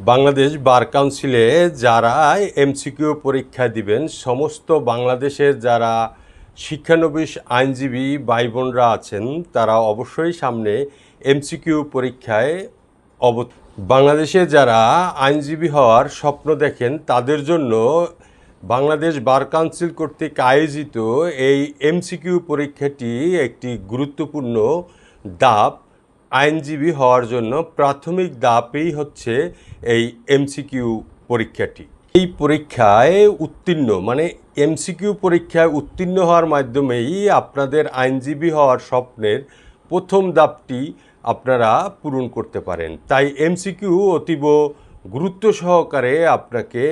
বাংলাদেশ বার কাউন্সিলে যারা এমসিকিউ পরীক্ষা দিবেন, সমস্ত বাংলাদেশের যারা শিক্ষানবিশ আইনজীবী ভাই বোনরা আছেন, তারা অবশ্যই সামনে এমসিকিউ পরীক্ষায় বাংলাদেশে যারা আইনজীবী হওয়ার স্বপ্ন দেখেন, তাদের জন্য বাংলাদেশ বার কাউন্সিল কর্তৃক আয়োজিত এই এমসিকিউ পরীক্ষাটি একটি গুরুত্বপূর্ণ ধাপ। আইনজীবী হওয়ার জন্য প্রাথমিক ধাপই হচ্ছে এই এমসিকিউ পরীক্ষাটি। এই পরীক্ষায় উত্তীর্ণ মানে এমসিকিউ পরীক্ষায় উত্তীর্ণ হওয়ার মাধ্যমেই আপনাদের আইনজীবী হওয়ার স্বপ্নের প্রথম ধাপটি আপনারা পূরণ করতে পারেন। তাই এমসিকিউ অতীব গুরুত্ব সহকারে আপনাকে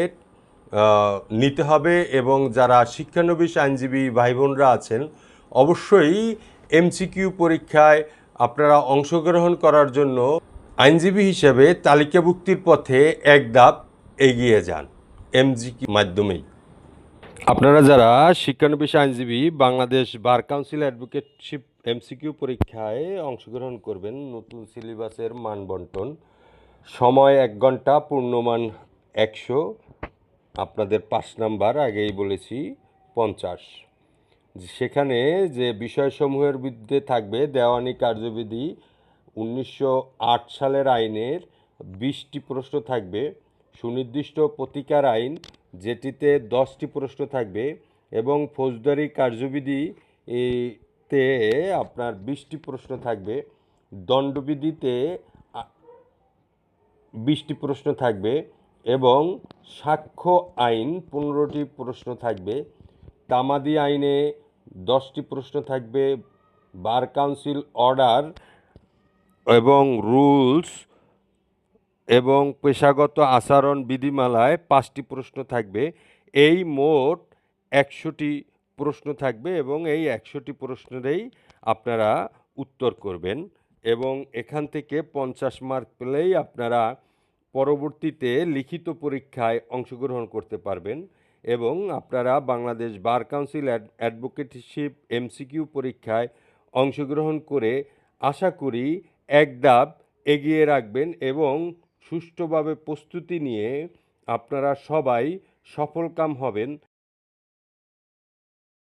নিতে হবে, এবং যারা শিক্ষানবিশ আইনজীবী ভাই বোনরা আছেন, অবশ্যই এমসিকিউ পরীক্ষায় আপনারা অংশগ্রহণ করার জন্য আইনজীবী হিসেবে তালিকাভুক্তির পথে এক ধাপ এগিয়ে যান এমসিকিউ মাধ্যমেই। আপনারা যারা শিক্ষানবিশ আইনজীবী Bangladesh bar council advocateship MCQ পরীক্ষায় অংশগ্রহণ করবেন, নতুন সিলেবাসের মান বন্টন, সময় 1 ঘন্টা, পূর্ণমান 100, আপনাদের 5 নাম্বার আগেই বলেছি 50। সেখানে যে বিষয়সমূহের বিরুদ্ধে থাকবে দেওয়ানি কার্যবিধি 1908 সালের আইনের 20টি প্রশ্ন থাকবে, সুনির্দিষ্ট প্রতিকার আইন যেটিতে 10টি প্রশ্ন থাকবে, এবং ফৌজদারি কার্যবিধি তে আপনার 20টি প্রশ্ন থাকবে, দণ্ডবিধিতে 20টি প্রশ্ন থাকবে, এবং সাক্ষ্য আইন 15টি প্রশ্ন থাকবে, তামাদি আইনে 10টি প্রশ্ন থাকবে, বার কাউন্সিল অর্ডার এবং রুলস এবং পেশাগত আচরণ বিধিমালায় 5টি প্রশ্ন থাকবে। এই মোট 100টি প্রশ্ন থাকবে, এবং এই 100টি প্রশ্নেরই আপনারা উত্তর করবেন, এবং এখান থেকে 50 মার্ক পেলেই আপনারা পরবর্তীতে লিখিত পরীক্ষায় অংশগ্রহণ করতে পারবেন, এবং আপনারা Bangladesh bar council advocateship MCQ পরীক্ষায় অংশগ্রহণ করে আশা করি এক ধাপ এগিয়ে রাখবেন, এবং সুষ্ঠুভাবে প্রস্তুতি নিয়ে আপনারা সবাই সফলকাম হবেন।